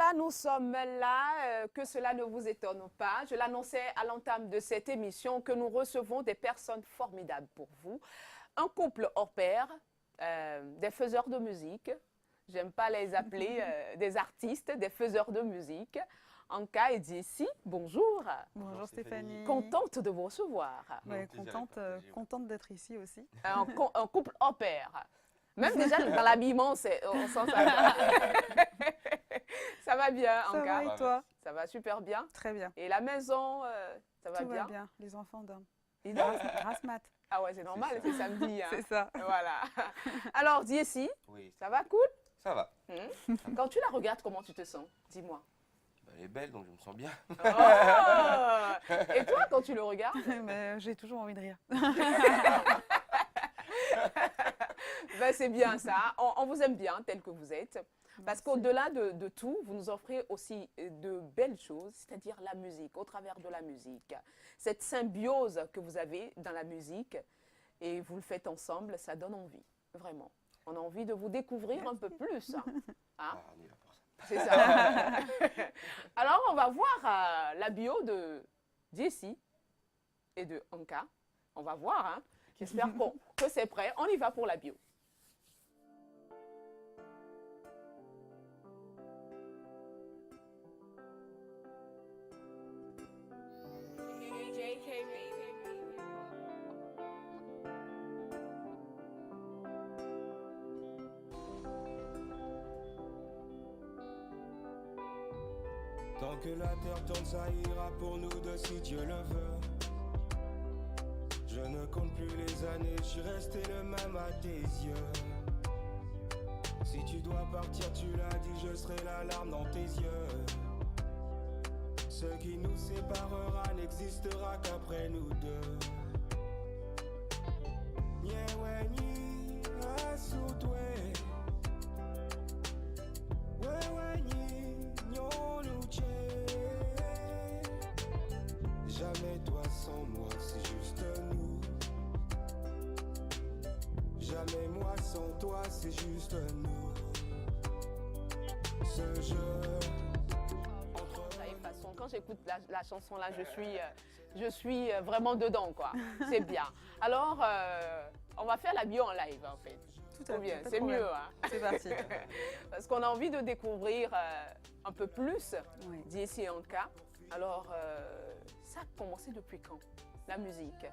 voilà, nous sommes là, que cela ne vous étonne pas. Je l'annonçais à l'entame de cette émission que nous recevons des personnes formidables pour vous. Un couple hors pair, des faiseurs de musique. J'aime pas les appeler des artistes, des faiseurs de musique. Anka et Jessie, bonjour. Bonjour Stéphanie. Contente de vous recevoir. Ouais, contente d'être ici aussi. Un couple hors pair. Même déjà dans l'habillement, on sent ça. Ça va bien, Ça Anka? va et toi? Ça va super bien. Très bien. Et la maison, ça va Tout bien? va bien. Les enfants dorment. Ils dorment? Grâce mat. Ah ouais, c'est normal, c'est samedi. Hein. C'est ça. Voilà. Alors, Jessie, Oui, ça va cool? ça va. Quand tu la regardes, comment tu te sens? Dis-moi. Bah, elle est belle, donc je me sens bien. Oh! Et toi, quand tu le regardes? Mais j'ai toujours envie de rire. Ben, c'est bien ça. On vous aime bien tel que vous êtes. Parce qu'au-delà de tout, vous nous offrez aussi de belles choses, c'est-à-dire la musique, au travers de la musique. Cette symbiose que vous avez dans la musique, et vous le faites ensemble, ça donne envie, vraiment. On a envie de vous découvrir un peu plus. Hein. Ah, on y va pour ça. C'est ça. Alors, on va voir la bio de Jessie et de Anka. On va voir. Hein. J'espère que c'est prêt. On y va pour la bio. Tant que la terre tourne, ça ira pour nous deux si Dieu le veut. Je ne compte plus les années, je suis resté le même à tes yeux. Si tu dois partir, tu l'as dit, je serai la larme dans tes yeux. Ce qui nous séparera n'existera qu'après nous deux. Nyeweni asutwe. Weweni nyoluche. Jamais toi sans moi, c'est juste nous. Jamais moi sans toi, c'est juste nous. Ce jeu. Quand j'écoute la chanson là, je suis vraiment dedans, quoi. C'est bien. Alors, on va faire la bio en live, en fait. Tout à bien, fait. c'est mieux. Hein. C'est parti. Parce qu'on a envie de découvrir un peu plus Oui. Jessie et Anka. Alors, ça a commencé depuis quand, la musique?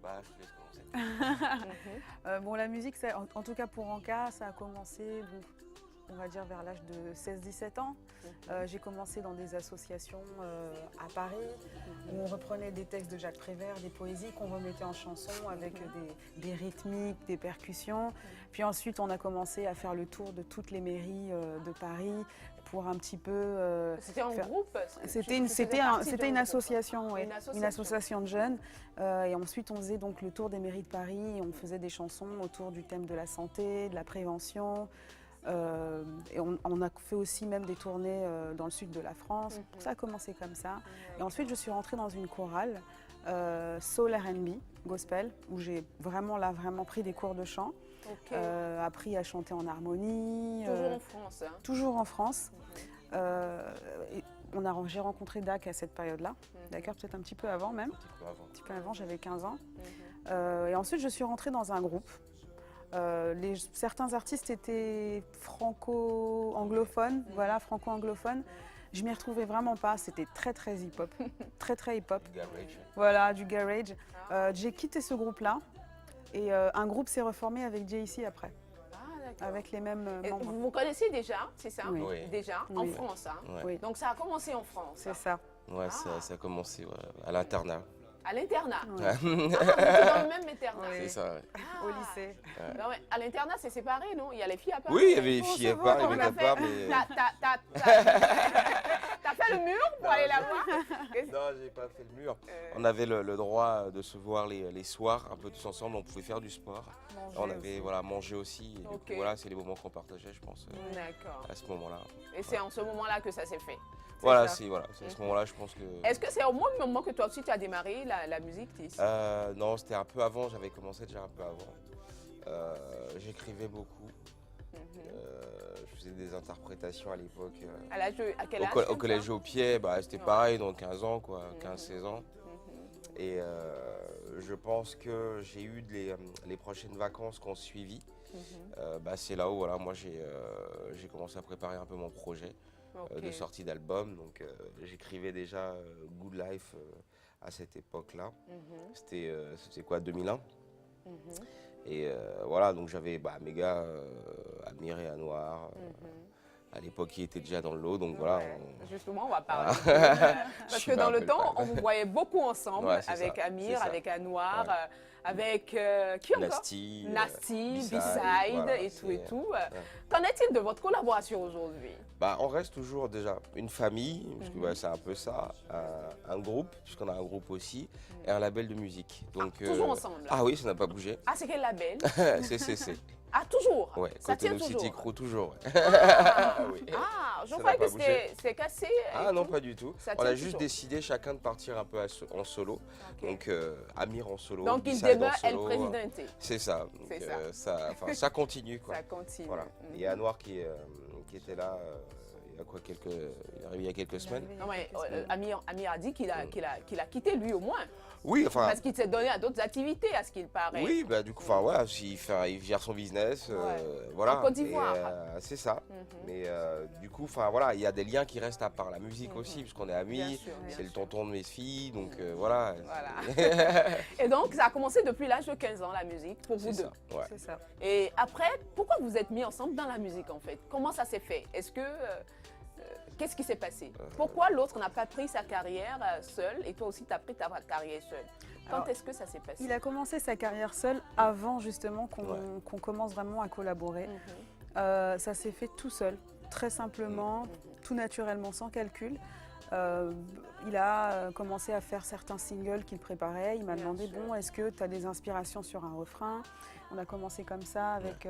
Bah, je te laisse commencer. Bon, la musique, en tout cas pour Anka, ça a commencé, donc, on va dire vers l'âge de 16-17 ans. J'ai commencé dans des associations à Paris où on reprenait des textes de Jacques Prévert, des poésies qu'on remettait en chanson avec des rythmiques, des percussions. Puis ensuite, on a commencé à faire le tour de toutes les mairies de Paris pour un petit peu... C'était en groupe? C'était une association, ouais, une association de jeunes. Et ensuite, on faisait donc le tour des mairies de Paris et on faisait des chansons autour du thème de la santé, de la prévention. Et on a fait aussi même des tournées dans le sud de la France. Ça a commencé comme ça. Et ensuite, je suis rentrée dans une chorale, Soul R&B, gospel, où j'ai vraiment pris des cours de chant. Appris à chanter en harmonie. Toujours en France. Hein. Toujours en France. J'ai rencontré Dak à cette période-là. D'accord, peut-être un petit peu avant même. Un petit peu avant, j'avais 15 ans. Et ensuite, je suis rentrée dans un groupe. Certains artistes étaient franco-anglophones, voilà, franco-anglophones. Je m'y retrouvais vraiment pas, c'était très hip-hop, très hip-hop. Garage. Voilà, du garage. J'ai quitté ce groupe-là et un groupe s'est reformé avec Jessie après, avec les mêmes membres. Vous vous connaissez déjà, c'est ça? Oui. Oui. Déjà, Oui. en France. Hein? Ouais. Oui, Donc ça a commencé en France. c'est ça. Ouais, ça a commencé à l'internat. À l'internat. Ouais. Ah, vous étiez dans le même internat. Oui. C'est ça, ouais. Ah. Au lycée. Non, mais à l'internat, c'est séparé, non? Il y a les filles à part. Oui, il y avait les Bon, filles ça à va, part, il y on avait a à part, mais... T'as fait le mur pour aller là-bas? Non, j'ai pas fait le mur. On avait le droit de se voir les soirs, un peu tous ensemble, on pouvait faire du sport. Manger On avait aussi. mangé aussi, et du coup, voilà, c'est les moments qu'on partageait, je pense, D'accord. à ce moment-là. Et c'est en ce moment-là que ça s'est fait. Voilà, ça. c'est à ce moment-là, je pense que... Est-ce que c'est au même moment que toi aussi tu as démarré la musique, Tis? Non, c'était un peu avant, j'avais commencé déjà un peu avant. J'écrivais beaucoup. Je faisais des interprétations à l'époque. À quel âge Au collège au pied, bah, c'était pareil, donc 15 ans, quoi, 15-16 ans. Et je pense que j'ai eu les prochaines vacances qu'on suivit. Bah, c'est là où voilà, moi j'ai commencé à préparer un peu mon projet de sortie d'album. Donc j'écrivais déjà Good Life à cette époque-là. C'était quoi, 2001. Et voilà, donc j'avais mes gars, Amir et Anouar, à l'époque qui étaient déjà dans le lot, donc voilà. Justement, on va parler. Parce que dans le temps, on vous voyait beaucoup ensemble, avec Amir, avec Anouar, avec qui encore? Nasty, B-Side et tout et tout. Qu'en est-il de votre collaboration aujourd'hui? On reste toujours déjà une famille, parce que c'est un peu ça, un groupe, puisqu'on a un groupe aussi, et un label de musique. Donc, toujours ensemble? Ah oui, ça n'a pas bougé. Ah, c'est quel label? CCC. Ah, toujours? Ouais, ça tient toujours? City Crew, toujours. Oui. Ah, je croyais que c'est cassé. Ah non, pas du tout. On a juste décidé chacun de partir un peu en solo. Donc Amir en solo. Donc il demeure El Presidente. C'est ça. Ça continue, quoi. Ça continue. Voilà. Il y a Anouar qui était là. Il est arrivé il y a quelques semaines. Non, mais Amir a dit qu'il a quitté lui au moins. Oui, enfin. Parce qu'il s'est donné à d'autres activités, à ce qu'il paraît. Oui, du coup, il gère son business, voilà. En Côte d'Ivoire. C'est ça. Mais du coup, voilà, il y a des liens qui restent à part la musique aussi, puisqu'on est amis. C'est le tonton de mes filles, donc voilà. Et donc, ça a commencé depuis l'âge de 15 ans, la musique, pour vous deux. C'est ça. Et après, pourquoi vous êtes mis ensemble dans la musique, en fait? Comment ça s'est fait? Est-ce que... Qu'est-ce qui s'est passé? Pourquoi l'autre n'a pas pris sa carrière seul et toi aussi tu as pris ta carrière seule? Quand est-ce que ça s'est passé? Il a commencé sa carrière seul avant justement qu'on commence vraiment à collaborer. Ça s'est fait tout seul, très simplement, tout naturellement, sans calcul. Il a commencé à faire certains singles qu'il préparait. Il m'a demandé, bon, est-ce que tu as des inspirations sur un refrain? On a commencé comme ça avec...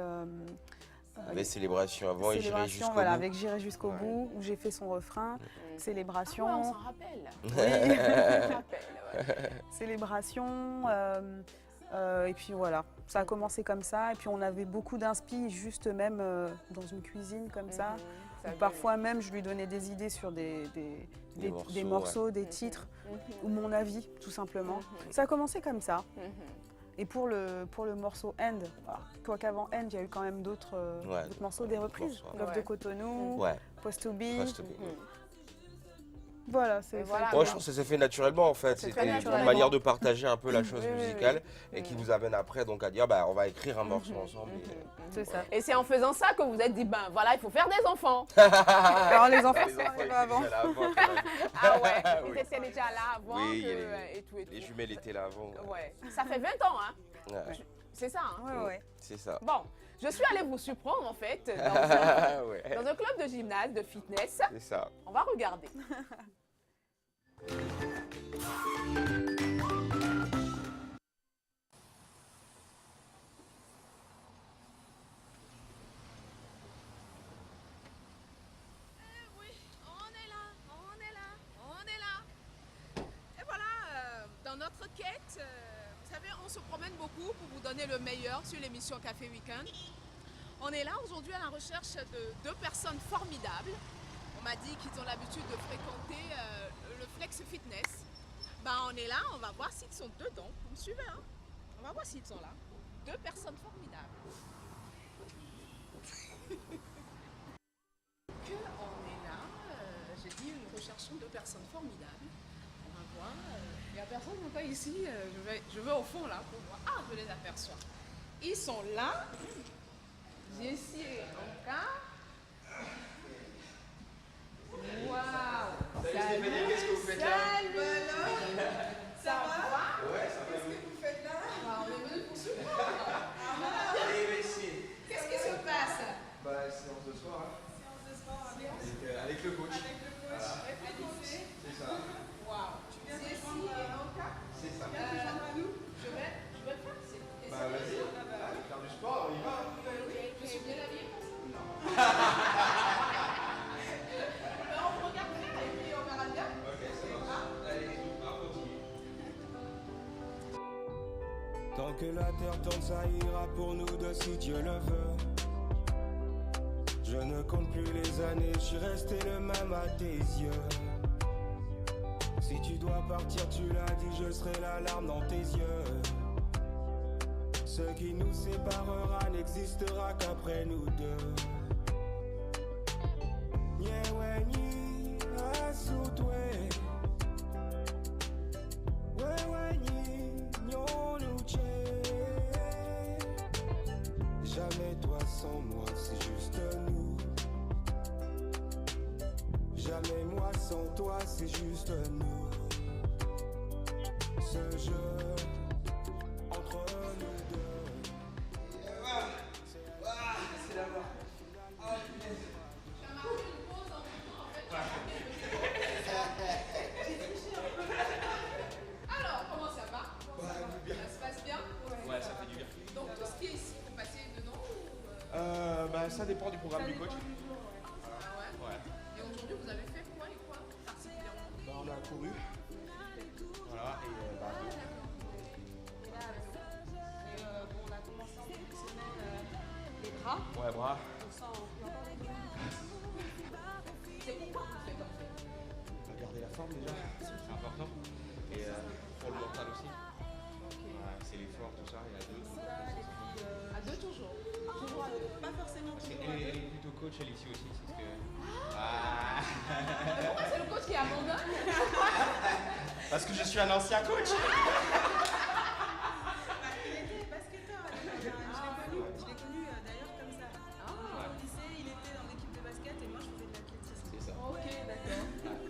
Avec Célébration avant et J'irai jusqu'au bout. Avec J'irai jusqu'au bout, où j'ai fait son refrain. Célébration. Ah ouais, on s'en rappelle. Oui, on s'en rappelle. Célébration. Et puis voilà, ça a commencé comme ça. Et puis on avait beaucoup d'inspi, juste même dans une cuisine comme ça. Parfois même, je lui donnais des idées sur des morceaux, des titres, ou mon avis, tout simplement. Ça a commencé comme ça. Et pour le morceau End, quoi qu'avant End, il y a eu quand même d'autres morceaux, des reprises. Love de Cotonou, Post to Be. Voilà, c'est voilà. Moi, je trouve que ça s'est fait naturellement en fait. C'était une manière de partager un peu la chose musicale et qui vous amène après donc à dire on va écrire un morceau ensemble. C'est ça. Et c'est en faisant ça que vous êtes dit voilà, il faut faire des enfants. Alors les enfants sont arrivés avant. Ah ouais, ils étaient déjà là avant et tout. Les jumelles étaient là avant. Ouais. Ça fait 20 ans hein. C'est ça hein. Ouais. C'est ça. Bon, je suis allée vous surprendre en fait dans un club de gymnase, de fitness. C'est ça. On va regarder. Dans notre quête, vous savez, on se promène beaucoup pour vous donner le meilleur sur l'émission Café Week-end. On est là aujourd'hui à la recherche de deux personnes formidables. On m'a dit qu'ils ont l'habitude de fréquenter le Flex Fitness. On est là, on va voir s'ils sont dedans. Vous me suivez hein? On va voir s'ils sont là. Deux personnes formidables. On est là, j'ai dit nous recherchons deux personnes formidables. On va voir. Il n'y a personne encore ici. Je vais au fond là pour voir. Ah, je les aperçois. Ils sont là. Jessie et Anka. Waouh! Salut! Qu'est-ce que vous faites là? Salut! Ça va? Ouais, ça va. Qu'est-ce que vous faites là? On est venu pour se voir. Qu'est-ce qui se passe? Séance de soir. Séance de sport avec le coach. Avec le coach. C'est ça. Waouh! Jessie et Anka? C'est ça. Je vais le faire. Vas-y. Faire du sport, on y va. Je suis bien habillée pour ça? On regarde bien et puis on verra bien. Ok, ça marche. Allez, on continue. Tant que la terre tourne, ça ira pour nous deux si Dieu le veut. Je ne ne compte plus les années, je suis resté le même à tes yeux. Si tu dois partir, tu l'as dit, je serai la larme dans tes yeux. Ce qui nous séparera n'existera qu'après nous deux. Nyewenyi asutwe, wewenyi nyonuche. Jamais toi sans moi, c'est juste nous. Jamais moi sans toi, c'est juste nous. Ce jeu entre nous deux. C'est la mort. Oh punaise. Alors, comment ça va? Ça se passe bien? Ouais, ça fait du bien. Donc tout ce qui est ici, vous passez dedans ou Bah, ça dépend du programme du coach. Ah ouais? Ouais. Et aujourd'hui, vous avez fait quoi et quoi particulièrement? Bah, on a couru. Voilà, et bah, on a commencé en début de semaine les bras. ouais, bras. On sent encore des douleurs. C'est pourquoi vous faites comme ça? On va garder la forme déjà, c'est important. Et pour le mental aussi. Ouais, c'est l'effort, tout ça, il y a deux. À deux toujours. Toujours à deux. Pas forcément Parce toujours qu'elle à deux. est plutôt coach, elle ici aussi, c'est ce que. Ah. Mais pourquoi c'est le coach qui abandonne? Parce que je suis un ancien coach. Il était basketteur. Je l'ai connu d'ailleurs comme ça. Au lycée, il était dans l'équipe de basket et moi je faisais de l'athlétisme. C'est ça. Ok, d'accord.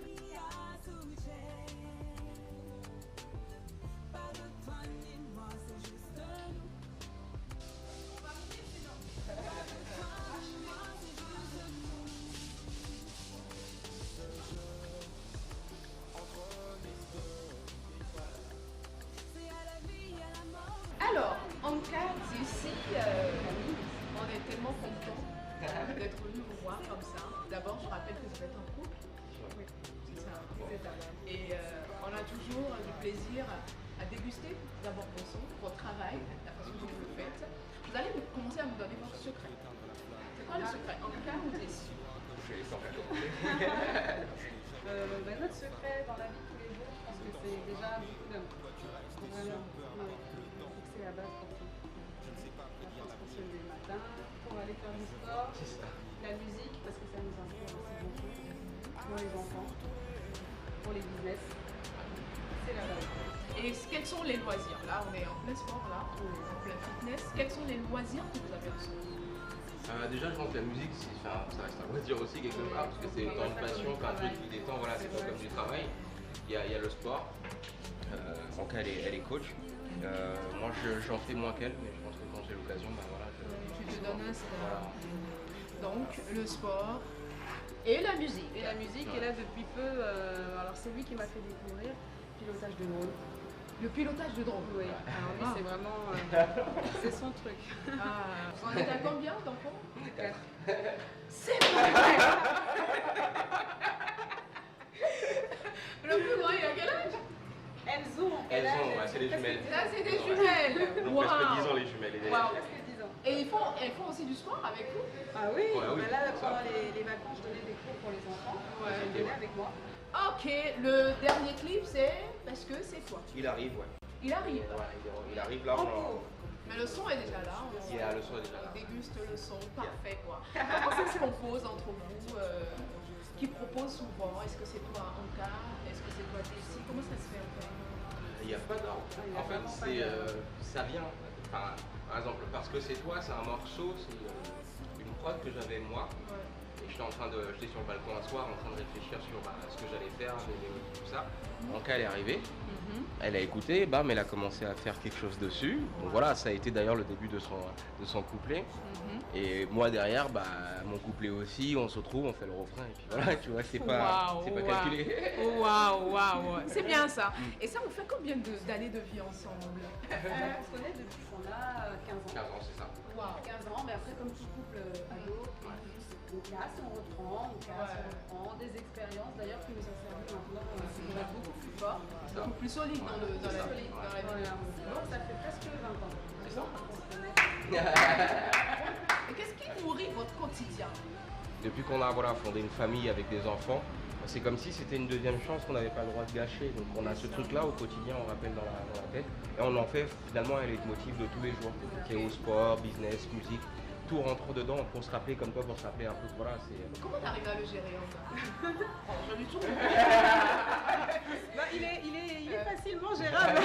Alors, en cas d'ici, on est tellement contents d'être venus vous voir comme ça. D'abord, je rappelle que vous êtes en couple. Oui, c'est ça. Et on a toujours du plaisir à déguster d'abord vos sons, votre travail, la façon dont vous le faites. Vous allez commencer à me donner votre secret. C'est quoi le secret? En cas où déçu. Notre secret dans la vie de tous les jours, je pense que c'est déjà beaucoup d'amour. Vraiment, c'est la base pour tout. La force pour se lever le matin, pour aller faire du sport, la musique, parce que ça nous inspire aussi beaucoup, pour les enfants, pour les business. C'est la base. Et quels sont les loisirs? Là, on est en plein sport, là, en plein fitness. Quels sont les loisirs que vous avez en ce moment? Déjà, je pense que la musique, ça reste un loisir aussi quelque part, parce que c'est autant une passion qu'un truc qui détend, voilà, c'est pas comme du travail. Il y a le sport. En cas, elle est coach. Moi, j'en fais moins qu'elle, mais je pense que quand j'ai l'occasion, bah voilà. Tu te donnes un Voilà. Donc, le sport et la musique. Et la musique, et là depuis peu, alors c'est lui qui m'a fait découvrir pilotage de drone. Le pilotage de drone. Oui, alors lui c'est vraiment, c'est son truc. Ah, vous en êtes à combien d'enfants? 4. C'est vrai. Le plus grand, il a quel âge? Elles ont, Ouais, c'est des jumelles. Ça, c'est des jumelles. Donc presque 10 ans les jumelles. Waouh. presque 10 ans. Et elles font aussi du sport avec vous? Ah oui, Ouais, oui, là ça. pendant les vacances, je donnais des cours pour les enfants. Ouais. J'ai donné avec moi. Ok, le dernier clip, c'est parce que c'est toi. Il arrive, ouais. Il arrive. Ouais, il arrive là. Mais le son est déjà là. Il a le son est déjà là. On déguste le son, parfait quoi. Comment ça se compose entre vous? Qui propose souvent? Est-ce que c'est toi Anka? Est-ce que c'est toi Jessie? Comment ça se fait en fait? Il n'y a pas d'ordre. Il y a En fait, vraiment pas ça vient. Enfin, par exemple, parce que c'est toi, c'est un morceau, c'est une prod que j'avais moi. Ouais. Et j'étais sur le balcon un soir en train de réfléchir sur ce que j'allais faire, les mélodies, tout ça. Donc elle est arrivée, elle a écouté, bam, elle a commencé à faire quelque chose dessus. Donc voilà, ça a été d'ailleurs le début de son couplet. Et moi derrière, bah, mon couplet aussi, on se retrouve, on fait le refrain et puis voilà, tu vois, c'est pas calculé. Waouh, waouh, c'est bien ça. Et ça, on fait combien d'années de vie ensemble? On se connaît depuis qu'on a 15 ans. 15 ans, c'est ça. Waouh. 15 ans, mais après comme tout couple ado, on casse, on reprend, des expériences d'ailleurs qui nous ont servi maintenant pour être beaucoup plus forts. Beaucoup plus solide dans la vie. Voilà. Donc ça fait presque 20 ans. C'est ça. qu'on se connaît. Et qu'est-ce qui nourrit votre quotidien? depuis qu'on a voilà, fondé une famille avec des enfants, c'est comme si c'était une deuxième chance qu'on n'avait pas le droit de gâcher. Donc on a ce truc-là au quotidien, on rappelle dans la tête. Et on en fait finalement un leitmotiv de tous les jours. Qui est au sport, business, musique, tout rentre dedans pour se rappeler comme toi, pour se rappeler un peu. Voilà, Comment t'arrives à le gérer en fait? Pas du tout. Il est facilement gérable.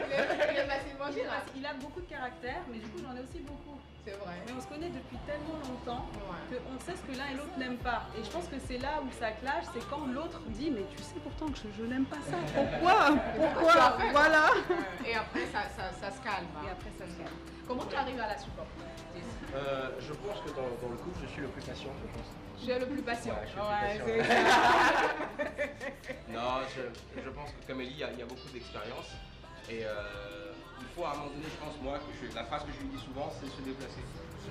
Il est facilement gérable. Il a beaucoup de caractère, mais du coup j'en ai aussi beaucoup. C'est vrai. Mais on se connaît depuis tellement longtemps Ouais. qu'on sait ce que l'un et l'autre n'aiment pas. Et je pense que c'est là où ça clash, c'est quand l'autre dit mais tu sais pourtant que je n'aime pas ça. Pourquoi? Voilà. Et après ça se calme. Et après ça se calme. Comment tu arrives à la supporter? Je pense que dans le couple, je suis le plus patient, je pense. Tu es le plus patient. Ouais, je suis le plus Ouais, patient. Non, je pense que comme Ellie, il y a beaucoup d'expérience. Et il faut à un moment donné, je pense, moi, la phrase que je lui dis souvent, c'est se déplacer.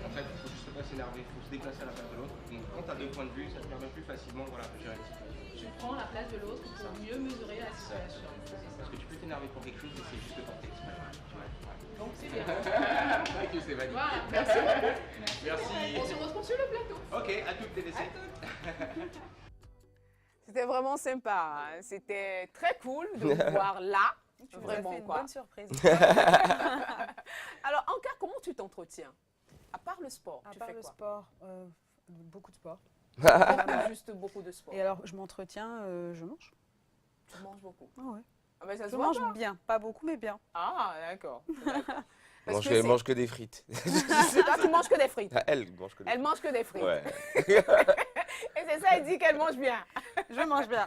En fait, il ne faut juste pas s'énerver, il faut se déplacer à la place de l'autre. Donc quand tu as deux points de vue, ça te permet plus facilement de gérer une situation. Tu prends la place de l'autre pour mieux mesurer la situation. Parce que tu peux t'énerver pour quelque chose et c'est juste de porter exprès. Donc c'est bien. Ok, c'est validé. Voilà, merci beaucoup. Merci. On se retrouve sur le plateau. Ok, à toutes TVC. C'était vraiment sympa. Hein. C'était très cool de vous voir là. Tu nous as Vraiment fait une quoi. bonne surprise. Alors, Anka, comment tu t'entretiens? À part le sport, À tu part fais le quoi? sport, beaucoup de sport. Juste beaucoup de sport. Et alors, je m'entretiens, je mange. Tu manges beaucoup. Ah ouais. Ah, mais ça se Je voit mange pas. bien, pas beaucoup, mais bien. Ah, d'accord. Elle mange que des frites. Toi, tu manges que des frites. Ah, elle mange que des Elle mange que des frites. Ouais. Et c'est ça, elle dit qu'elle mange bien. Je mange bien.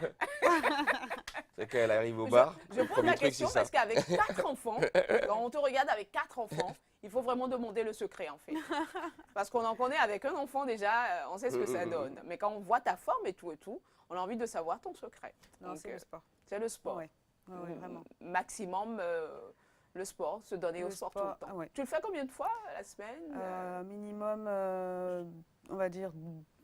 C'est qu'elle arrive au bar. Je le pose premier la truc, question c'est ça. parce qu'avec 4 enfants, quand on te regarde avec 4 enfants, il faut vraiment demander le secret en fait. Parce qu'on en connaît avec un enfant déjà, on sait ce que ça donne. Mais quand on voit ta forme et tout, on a envie de savoir ton secret. Non, Donc, c'est le sport. C'est le sport. Ouais, vraiment. Maximum le sport, se donner Le au sport tout sport, le temps. ouais. Tu le fais combien de fois à la semaine? Minimum, on va dire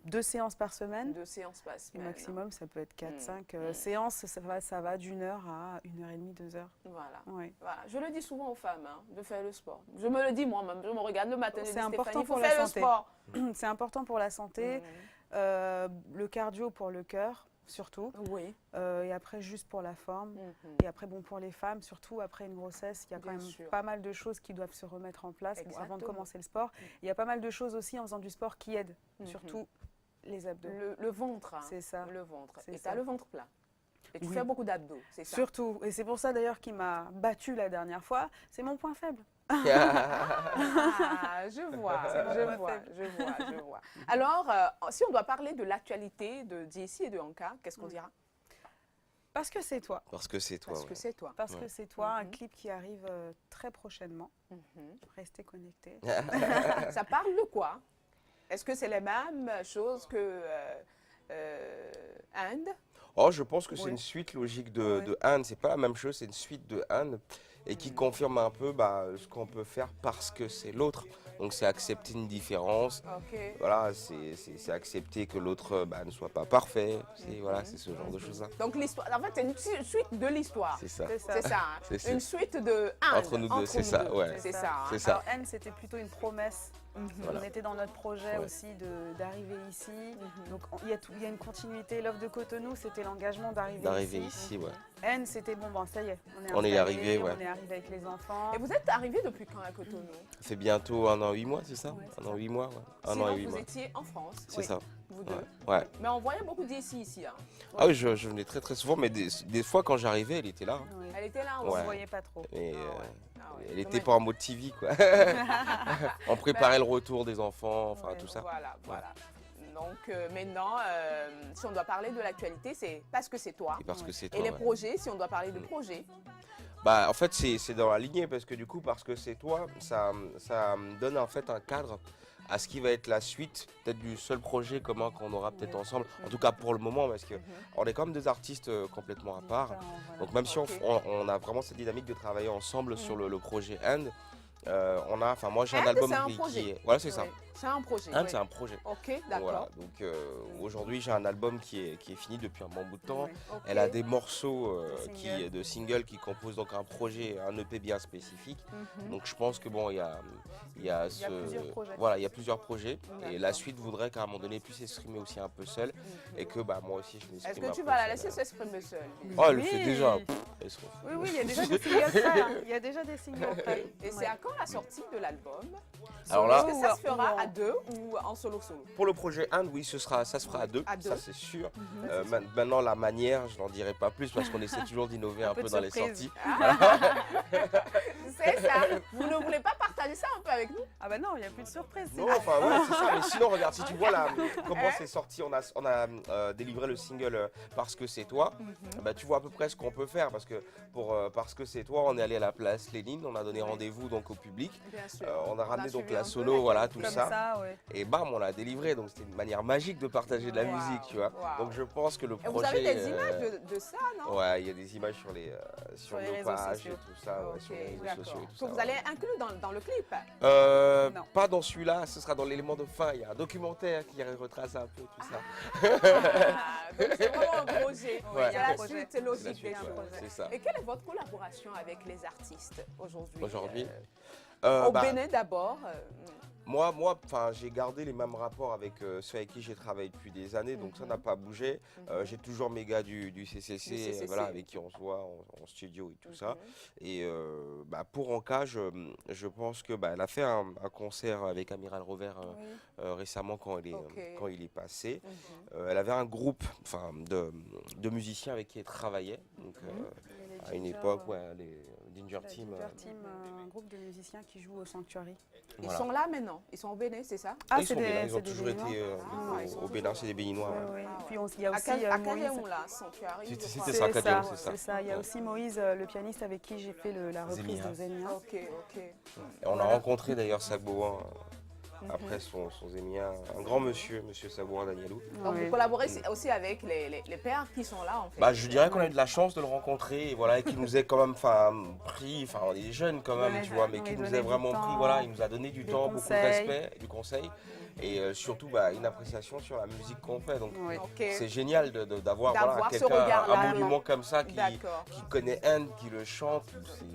2 séances par semaine. 2 séances par Et semaine. maximum, ça peut être 4-5 Mm. séances. Ça va d'1 heure à 1h30, 2 heures. Voilà. Ouais. Voilà. Je le dis souvent aux femmes, hein, de faire le sport. Je me le dis moi-même, je me regarde le matin, je C'est dis, important Stéphanie, il faut pour la faire le santé. sport. C'est important pour la santé. Mm. Le cardio pour le cœur, surtout. Oui. Et après, juste pour la forme. Mhm. Et après, bon, pour les femmes, surtout après une grossesse, il y a quand Bien même sûr. pas mal de choses qui doivent se remettre en place avant de Exactement. commencer le sport. Il y a pas mal de choses aussi en faisant du sport qui aident, Mhm. surtout les abdos. Le ventre. Hein. C'est ça. Le ventre. C'est Et tu ça. as le ventre plat. Et tu Oui. fais beaucoup d'abdos, c'est ça? Surtout, et c'est pour ça d'ailleurs qu'il m'a battue la dernière fois, c'est mon point faible. Ah, je vois, mon je point vois, faible. je vois. Alors, si on doit parler de l'actualité de JC et de Anka, qu'est-ce qu'on Oui. dira? Parce que c'est toi. Parce que c'est toi. Parce ouais. que c'est toi. Parce Ouais. que c'est toi, un Mhm. clip qui arrive très prochainement. Mhm. Restez connectés. Ça parle de quoi? Est-ce que c'est les mêmes choses que Inde? Oh, je pense que c'est Oui. une suite logique Oui. de Anne. C'est pas la même chose, c'est une suite de Anne et qui confirme un peu ce qu'on peut faire parce que c'est l'autre. Donc c'est accepter une différence. Ok. Voilà, c'est accepter que l'autre ne soit pas parfait. Voilà, c'est ce genre de choses-là. Donc l'histoire, en fait, c'est une suite de l'histoire. C'est ça. C'est ça. C'est ça, hein. C'est ça. Une suite de Inde. Entre nous deux, c'est ça, ouais. C'est ça. hein. C'est ça. Alors Anne, c'était plutôt une promesse. Voilà. On était dans notre projet Ouais. aussi d'arriver ici. Mhm. Donc il y a une continuité. L'offre de Cotonou, c'était l'engagement d'arriver D'arriver ici. ici, ouais. Anne, c'était bon, ça y est. On est installé, arrivé, ouais. On est arrivé avec les enfants. Et vous êtes arrivé depuis quand à Cotonou? Ça fait bientôt 1 an 8 mois, c'est ça? Ouais, c'est 1 an 8 mois, ouais. 1 an Sinon, et 8 vous mois. étiez en France, C'est ça. vous deux. Ouais. Ouais. Mais on voyait beaucoup d'ici ici. Hein. Ah oui, je venais très très souvent, mais des fois quand j'arrivais, elle était là. hein. Ouais. Elle était là On aussi. ne Ouais. voyait pas trop. Et, Ah ouais. Ah ouais. elle Dommage. était pas en mode TV, quoi. On préparait le retour des enfants, enfin Ouais. tout ça. Voilà, voilà. Donc maintenant, si on doit parler de l'actualité, c'est parce que c'est toi. Et parce que c'est Et toi. les ouais. projets, si on doit parler de projets. Bah, en fait, c'est dans la lignée parce que du coup, parce que c'est toi, ça donne en fait un cadre à ce qui va être la suite, peut-être du seul projet commun qu'on aura peut-être ensemble. En tout cas pour le moment, parce que on est quand même des artistes complètement à part. Donc même si Ok. on a vraiment cette dynamique de travailler ensemble sur le projet End, on a, enfin moi j'ai un End, album c'est un qui projet. est, voilà c'est ça. Ouais. C'est un projet. Inde, c'est un projet. Ok, d'accord. Voilà, donc aujourd'hui j'ai un album qui est fini depuis un bon bout de temps. Oui. Ok. Elle a des morceaux singles. de singles qui composent donc un projet, un EP bien spécifique. Mhm. Donc je pense que bon, il y a plusieurs projets. voilà, il y a plusieurs projets. Et la D'accord. suite voudrait qu'à un moment donné puisse s'exprimer aussi un peu seule et que bah moi aussi je m'exprime. Est-ce que un tu peu vas la seule. laisser s'exprimer seule? Oh, elle le fait Oui. déjà. Elle se- Oui, oui, il y a déjà des singles prêts. Hein. Il y a déjà des singles prêts. Et c'est Ouais. à quand la sortie de l'album? Alors là- Est-ce que ça se Ou fera en- à deux ou en solo? Pour le projet Inde, oui, ça se fera à deux, À deux. ça c'est sûr. Mhm. Maintenant, la manière, je n'en dirai pas plus parce qu'on essaie toujours d'innover un peu peu de dans les surprise. sorties. C'est ça. Vous ne voulez pas partager ça un peu avec nous? Ah bah non, il n'y a plus de surprise. Non, enfin ouais, c'est ça. Mais sinon, regarde, si tu vois là, comment c'est sorti, on a délivré le single Parce que c'est toi. Bah, tu vois à peu près ce qu'on peut faire parce que pour Parce que c'est toi, on est allé à la place Lénine, on a donné rendez-vous donc au public. Bien sûr. On a ramené donc suivi la un peu solo, voilà, tout Comme ça. ça, ouais. Et bam, on l'a délivré. Donc c'était une manière magique de partager de la Waouh, musique, tu vois. waouh. Donc je pense que le Et projet. vous avez des images de ça, non? Ouais, il y a des images sur Sur les nos réseaux pages sociaux. et tout ça, ouais, Ok, sur les réseaux d'accord. sociaux et tout Que ça. vous ouais. allez inclure dans le clip. Non. Pas dans celui-là, ce sera dans l'élément de fin. Il y a un documentaire qui retrace un peu tout ça. Ah, donc c'est vraiment un projet. Ouais. C'est la projet. suite C'est la logique suite, des ouais, choses. c'est ça. Et quelle est votre collaboration avec les artistes aujourd'hui? Aujourd'hui, Au bah, Bénin d'abord. moi, j'ai gardé les mêmes rapports avec ceux avec qui j'ai travaillé depuis des années, donc ça n'a pas bougé. J'ai toujours mes gars du CCC, Du CCC. voilà, avec qui on se voit en studio et tout ça. Et pour Anka, je pense que elle a fait un concert avec Amiral Rover récemment quand il est passé. Elle avait un groupe de musiciens avec qui elle travaillait. Donc, à une époque, les Ginger Team. Un groupe de musiciens qui jouent au Sanctuary. Ils Voilà. sont là maintenant. Ils sont au Bénin, c'est ça? Ah, ils sont Bénin, ils ont toujours été Ah, ils sont au Bénin, c'est des Béninois. Ouais, ouais. ouais. Ah, Puis il y a À aussi quel Moïse. là, Sanctuary, je C'était crois. ça, C'est Cadéon, ça, c'est ça. c'est ça. Il y a aussi Moïse, le pianiste avec qui j'ai fait la reprise Zémia. de Zémia. Ok, ok. Et on a rencontré d'ailleurs Sabouan après son Zémia, un grand monsieur Sabouan Danielou. Donc Ouais. vous collaborez aussi avec les pères qui sont là en fait. Bah, je dirais qu'on a eu de la chance de le rencontrer et voilà, et qu'il nous ait quand même pris, on est jeunes quand même, Ouais, tu vois, mais ouais, qu'il il nous donnait ait du vraiment temps, pris, voilà, il nous a donné du des temps, beaucoup de conseils. respect, du conseil et surtout une appréciation sur la musique qu'on fait. Donc Ouais. Ok. c'est génial d'avoir D'avoir ce quelqu'un, regard-là. un monument comme ça qui D'accord. connaît Inde, qui le chante.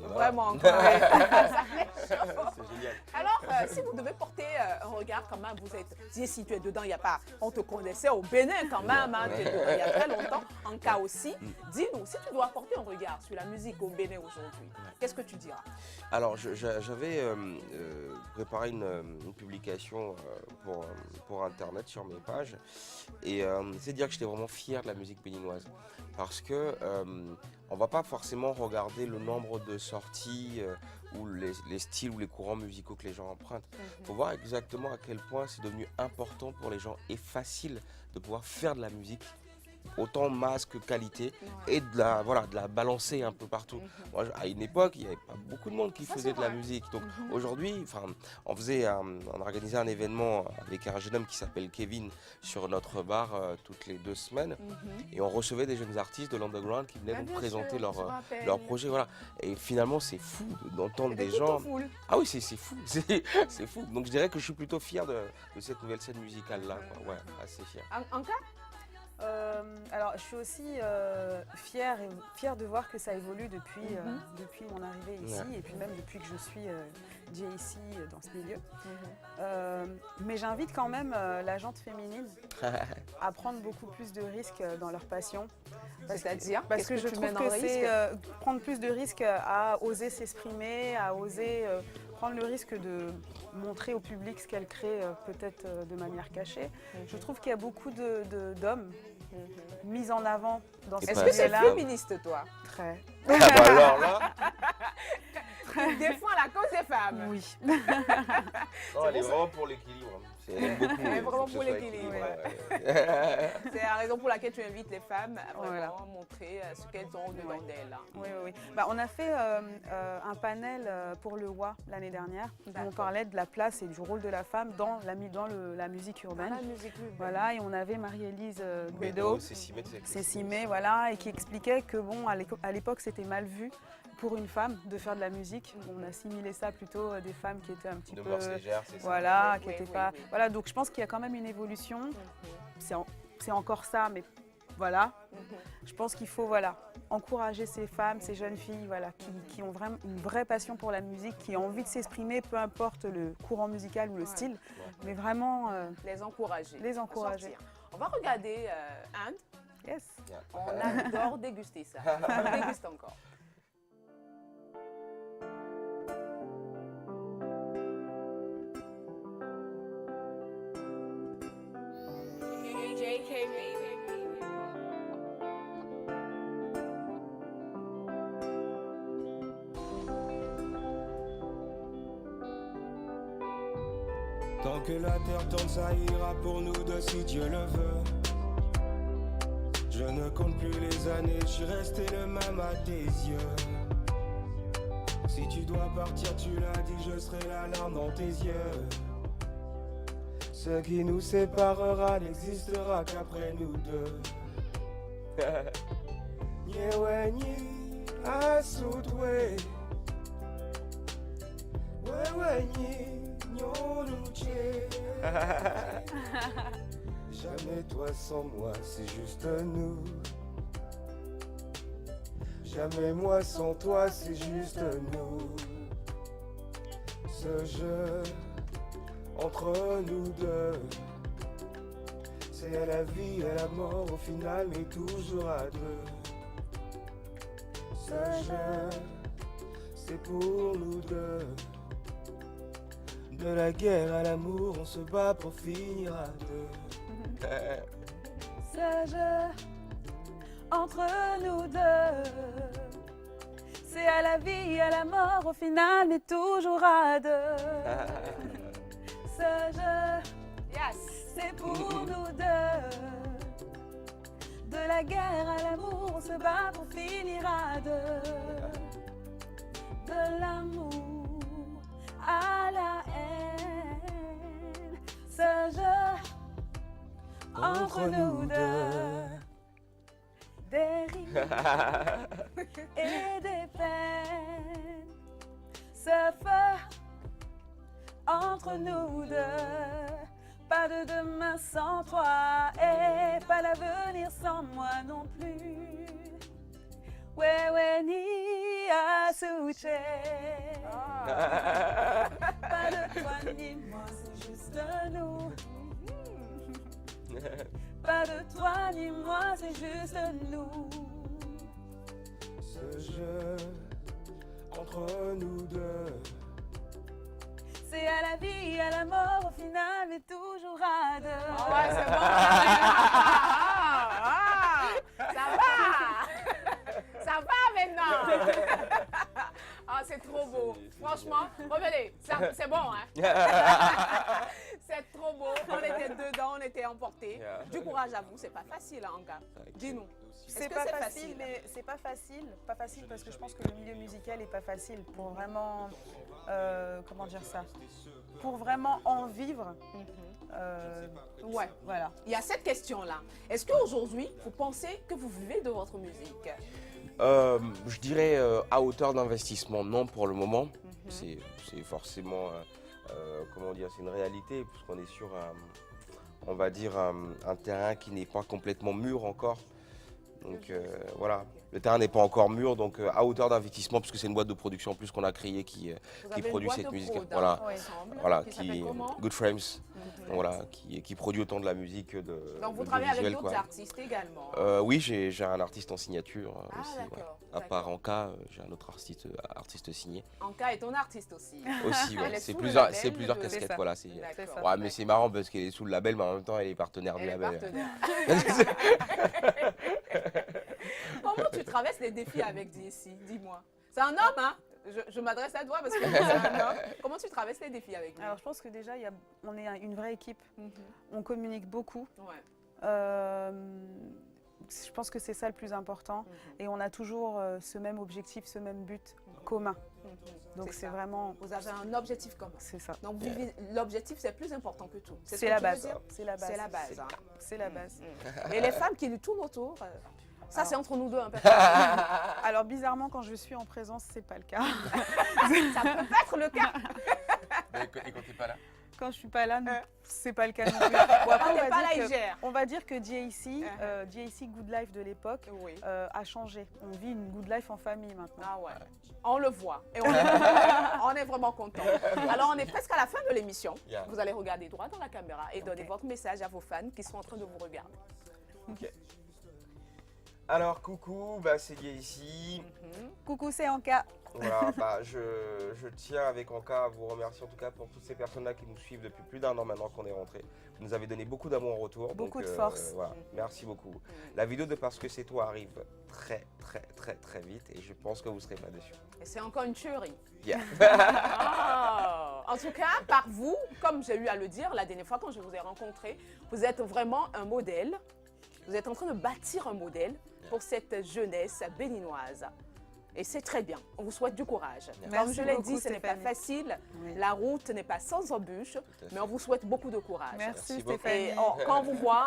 Voilà. Vraiment. Ouais. Ça fait chaud. C'est génial. Alors, si vous devez porter un regard quand même, si tu es dedans, il y a pas, on te connaissait au Bénin quand même, hein, tu es dedans il y a très longtemps, en cas aussi. Dis-nous, si tu dois porter un regard sur la musique au Bénin aujourd'hui, qu'est-ce que tu diras? Alors, j'avais préparé une publication pour Internet sur mes pages et c'est dire que j'étais vraiment fier de la musique béninoise parce que on va pas forcément regarder le nombre de sorties ou les styles ou les courants musicaux que les gens empruntent. Il faut voir exactement à quel point c'est devenu important pour les gens et facile de pouvoir faire de la musique autant masse que qualité et de la balancer un peu partout. Moi, à une époque, il n'y avait pas beaucoup de monde qui faisait de la musique. Donc aujourd'hui, on organisait un événement avec un jeune homme qui s'appelle Kevin sur notre bar toutes les 2 semaines et on recevait des jeunes artistes de l'underground qui venaient nous présenter leur projet. Voilà. Et finalement, c'est fou d'entendre des gens. Ah oui, c'est fou, c'est fou. Donc je dirais que je suis plutôt fier de cette nouvelle scène musicale là. Ouais, assez fier. En cas? Alors, je suis aussi fière de voir que ça évolue depuis mon arrivée ici et puis même depuis que je suis ici dans ce milieu. Mais j'invite quand même la gente féminine à prendre beaucoup plus de risques dans leur passion. C'est-à-dire, Parce que je trouve que c'est prendre plus de risques à oser s'exprimer, à oser prendre le risque de montrer au public ce qu'elle crée peut-être de manière cachée. Je trouve qu'il y a beaucoup d'hommes mis en avant dans ce Est-ce que c'est milieu-là. féministe, toi? Très. Ah bah alors là, Tu défends la cause des femmes. Oui. non, elle est vraiment pour l'équilibre. Elle aime beaucoup. Elle est vraiment que ce pour soit l'équilibre. équilibré, C'est la raison pour laquelle tu invites les femmes à vraiment Voilà. montrer ce qu'elles ont au-dedans d'elles. Oui. Bah, on a fait un panel pour le WA l'année dernière où on parlait de la place et du rôle de la femme dans la musique urbaine. La musique urbaine. Voilà, et on avait Marie-Élise Mais Guédo, c'est Simé, c'est Simé, voilà, et qui expliquait que bon, à l'époque c'était mal vu pour une femme de faire de la musique. On assimilait ça plutôt à des femmes qui étaient un petit De peu... mœurs légères, c'est ça. Voilà, Oui, qui oui, n'étaient oui, pas... oui. Voilà, donc je pense qu'il y a quand même une évolution. C'est encore ça, mais voilà. Je pense qu'il faut encourager ces femmes, ces jeunes filles qui ont vraiment une vraie passion pour la musique, qui ont envie de s'exprimer, peu importe le courant musical ou le style, mais vraiment Les encourager. les encourager. Sortir. On va regarder Inde. Yes. On adore déguster ça. On déguste encore. Tant que la terre tourne, ça ira pour nous deux si Dieu le veut. Je ne compte plus les années, je suis resté le même à tes yeux. Si tu dois partir, tu l'as dit, je serai la larme dans tes yeux. Ce qui nous séparera n'existera qu'après nous deux. Nyewe nyi asutwe. Wewe nyi nyonuche. Jamais toi sans moi, c'est juste nous. Jamais moi sans toi, c'est juste nous. Ce jeu entre nous deux, c'est à la vie, à la mort, au final, mais toujours à deux. Ce jeu, c'est pour nous deux. De la guerre à l'amour, on se bat pour finir à deux. Ce jeu entre nous deux, c'est à la vie, à la mort, au final, mais toujours à deux. Ce jeu, c'est pour nous deux. De la guerre à l'amour, on se bat pour finir à deux. De l'amour à la haine, ce jeu entre nous deux. Des rires et des peines, ce feu entre nous deux. Pas de demain sans toi et pas d'avenir sans moi non plus. Wewe ni asuche. Pas de toi ni moi, c'est juste nous. Pas de toi ni moi, c'est juste nous. Ce jeu entre nous deux, c'est à la vie, à la mort, au final, mais toujours à deux. Ouais, c'est bon. Ça va. Ça va maintenant. Ah, c'est trop beau. Franchement, revenez. C'est bon, hein. C'est trop beau. On était dedans, on était emportés. Du courage à vous. C'est pas facile, hein, Anka. Dis-nous. C'est pas facile, mais c'est pas facile. Pas facile parce que je pense que le milieu musical est pas facile pour vraiment, comment dire ça, pour vraiment en vivre. Ouais, voilà. Il y a cette question-là. Est-ce qu'aujourd'hui, vous pensez que vous vivez de votre musique? Je dirais à hauteur d'investissement, non pour le moment. C'est forcément, comment dire, c'est une réalité puisqu'on est sur, on va dire, un terrain qui n'est pas complètement mûr encore. Donc voilà, le terrain n'est pas encore mûr, donc à hauteur d'investissement, puisque c'est une boîte de production en plus qu'on a créée qui produit cette musique. Voilà, voilà, qui Good Frames, voilà, qui produit autant de la musique que de. Donc vous travaillez avec d'autres artistes également? Oui, j'ai un artiste en signature aussi. D'accord. À part Anka, j'ai un autre artiste signé. Anka est ton artiste aussi. Aussi, ouais. C'est plusieurs casquettes, voilà. Ouais, mais c'est marrant parce qu'elle est sous le label, mais en même temps elle est partenaire du label. Comment tu traverses les défis avec DSC? Dis-moi. C'est un homme, hein? Je m'adresse à toi parce que c'est un homme. Comment tu traverses les défis avec lui? Alors je pense que déjà, on est une vraie équipe. On communique beaucoup. Ouais. Je pense que c'est ça le plus important. Et on a toujours ce même objectif, ce même but commun. Donc c'est vraiment... Vous avez un objectif commun. C'est ça. Donc l'objectif, c'est plus important que tout. C'est la base. C'est la base. C'est la base. C'est la base. Et les femmes qui lui tournent autour, Ça, c'est entre nous deux, un peu. Alors bizarrement, quand je suis en présence, c'est pas le cas. Ça peut pas être le cas. Et quand t'es pas là? Quand je suis pas là, c'est pas le cas non plus. Bon, après, On n'est pas là, il gère. on va dire que JAC Good Life de l'époque Oui. a changé. On vit une good life en famille maintenant. Ah ouais, on le voit et on est vraiment content. Alors on est presque à la fin de l'émission. Yeah. Vous allez regarder droit dans la caméra et donner Ok. votre message à vos fans qui sont en train de vous regarder. Ok. Alors, coucou, bah, c'est Guy ici. Coucou, c'est Anka. Voilà, bah, je tiens avec Anka à vous remercier en tout cas pour toutes ces personnes-là qui nous suivent depuis plus d'1 an maintenant qu'on est rentré. Vous nous avez donné beaucoup d'amour en retour. Beaucoup donc, de force. Voilà, merci beaucoup. La vidéo de Parce que c'est toi arrive très vite et je pense que vous ne serez pas déçus. Et c'est encore une tuerie. Yeah. Ah. En tout cas, par vous, comme j'ai eu à le dire la dernière fois quand je vous ai rencontré, vous êtes vraiment un modèle. Vous êtes en train de bâtir un modèle pour cette jeunesse béninoise. Et c'est très bien. On vous souhaite du courage. Comme Merci je l'ai beaucoup, dit, ce n'est pas Stéphanie. facile. Oui. La route n'est pas sans embûches, à fait. mais on vous souhaite beaucoup de courage. Merci, beaucoup. Stéphanie. Et quand on vous voit,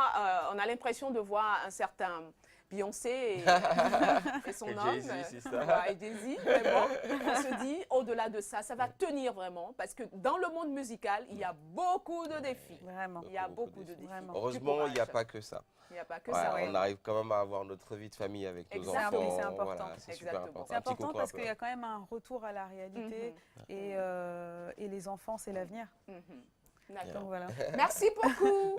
on a l'impression de voir un certain Beyoncé et son Et homme. Jay-Z, c'est ça. Voilà, et Jay-Z, mais bon, on se dit, au-delà de ça, ça va tenir vraiment, parce que dans le monde musical, il y a beaucoup de défis. Vraiment. Il y a Beaucoup beaucoup de défis. Vraiment. Heureusement, il n'y a Du courage. pas que ça. Il n'y a pas que Ouais, ça. on arrive quand même à avoir notre vie de famille avec nos Exactement. enfants. C'est important. Voilà, c'est super Exactement. important. C'est Un petit important coucou un parce peu. qu'il y a quand même un retour à la réalité et les enfants, c'est l'avenir. Mhm. D'accord. Donc voilà. Merci beaucoup.